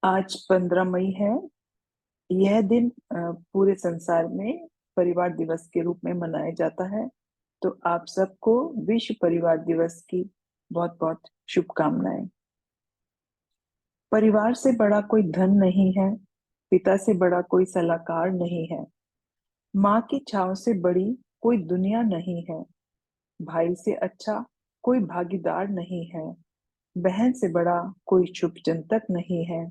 आज 15 मई है। यह दिन पूरे संसार में परिवार दिवस के रूप में मनाया जाता है। तो आप सबको विश्व परिवार दिवस की बहुत बहुत शुभकामनाएं। परिवार से बड़ा कोई धन नहीं है। पिता से बड़ा कोई सलाहकार नहीं है। माँ की छांव से बड़ी कोई दुनिया नहीं है। भाई से अच्छा कोई भागीदार नहीं है। बहन से बड़ा कोई शुभचिंतक नहीं है।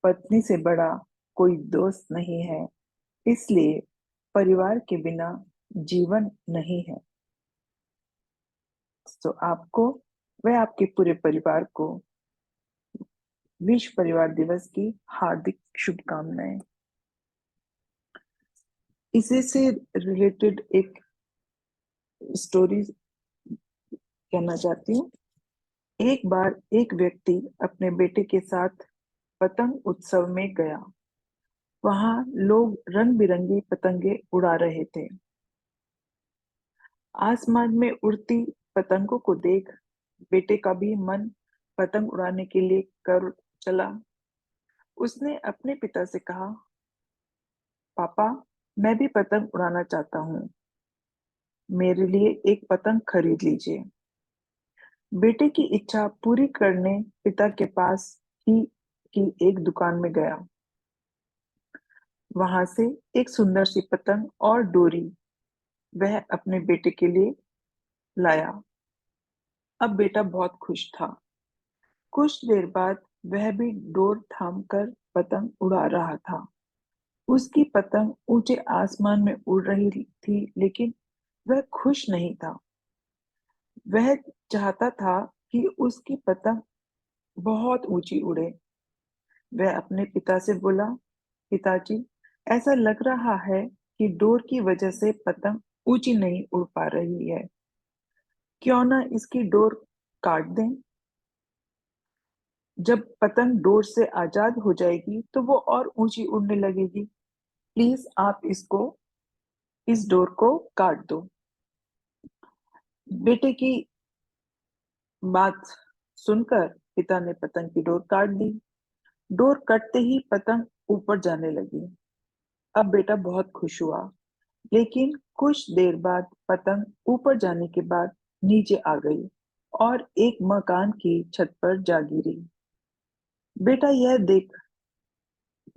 पत्नी से बड़ा कोई दोस्त नहीं है। इसलिए परिवार के बिना जीवन नहीं है। तो आपको व आपके पूरे परिवार को विश्व परिवार दिवस की हार्दिक शुभकामनाएं। इसी से रिलेटेड एक स्टोरी कहना चाहती हूँ। एक बार एक व्यक्ति अपने बेटे के साथ पतंग उत्सव में गया। वहां लोग रंग बिरंगी पतंगे उड़ा रहे थे। आसमान में उड़ती पतंगों को देख बेटे का भी मन पतंग उड़ाने के लिए कर चला। उसने अपने पिता से कहा, पापा, मैं भी पतंग उड़ाना चाहता हूँ। मेरे लिए एक पतंग खरीद लीजिए। बेटे की इच्छा पूरी करने पिता के पास ही की एक दुकान में गया। वहां से एक सुंदर सी पतंग और डोरी वह अपने बेटे के लिए लाया। अब बेटा बहुत खुश था। कुछ देर बाद वह भी डोर थाम कर पतंग उड़ा रहा था। उसकी पतंग ऊंचे आसमान में उड़ रही थी, लेकिन वह खुश नहीं था। वह चाहता था कि उसकी पतंग बहुत ऊंची उड़े। वह अपने पिता से बोला, पिताजी, ऐसा लग रहा है कि डोर की वजह से पतंग ऊंची नहीं उड़ पा रही है। क्यों ना इसकी डोर काट दें। जब पतंग डोर से आजाद हो जाएगी तो वो और ऊंची उड़ने लगेगी। प्लीज आप इस डोर को काट दो। बेटे की बात सुनकर पिता ने पतंग की डोर काट दी। डोर कटते ही पतंग ऊपर जाने लगी। अब बेटा बहुत खुश हुआ, लेकिन कुछ देर बाद पतंग ऊपर जाने के बाद नीचे आ गई और एक मकान की छत पर जा गिरी। बेटा यह देख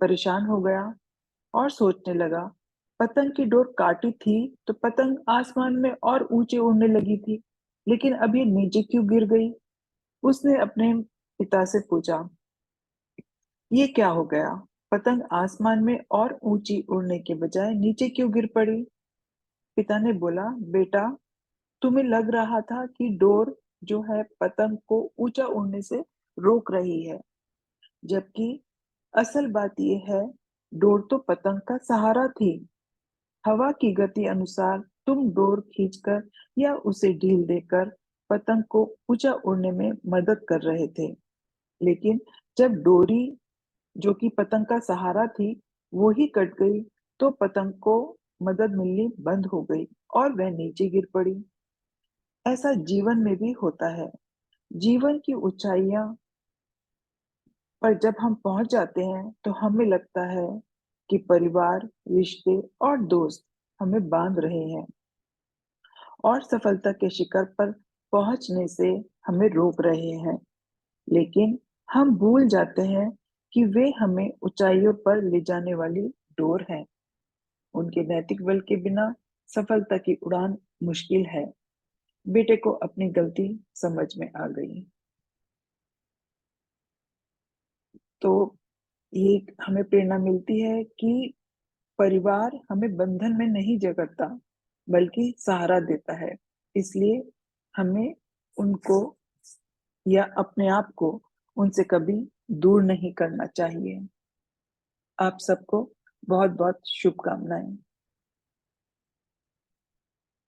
परेशान हो गया और सोचने लगा, पतंग की डोर काटी थी तो पतंग आसमान में और ऊंचे उड़ने लगी थी, लेकिन अब ये नीचे क्यों गिर गई। उसने अपने पिता से पूछा, ये क्या हो गया। पतंग आसमान में और ऊंची उड़ने के बजाय नीचे क्यों गिर पड़ी। पिता ने बोला, बेटा, तुम्हें लग रहा था कि डोर जो है पतंग को ऊंचा उड़ने से रोक रही है, जबकि असल बात यह है, डोर तो पतंग का सहारा थी। हवा की गति अनुसार तुम डोर खींचकर या उसे ढील देकर पतंग को ऊंचा उड़ने में मदद कर रहे थे, लेकिन जब डोरी जो कि पतंग का सहारा थी वो ही कट गई तो पतंग को मदद मिलनी बंद हो गई और वह नीचे गिर पड़ी। ऐसा जीवन में भी होता है। जीवन की ऊंचाइयां पर जब हम पहुंच जाते हैं तो हमें लगता है कि परिवार, रिश्ते और दोस्त हमें बांध रहे हैं और सफलता के शिखर पर पहुंचने से हमें रोक रहे हैं, लेकिन हम भूल जाते हैं कि वे हमें ऊंचाइयों पर ले जाने वाली डोर है। उनके नैतिक बल के बिना सफलता की उड़ान मुश्किल है। बेटे को अपनी गलती समझ में आ गई। तो ये हमें प्रेरणा मिलती है कि परिवार हमें बंधन में नहीं जकड़ता, बल्कि सहारा देता है। इसलिए हमें उनको या अपने आप को उनसे कभी दूर नहीं करना चाहिए। आप सबको बहुत बहुत शुभकामनाएं।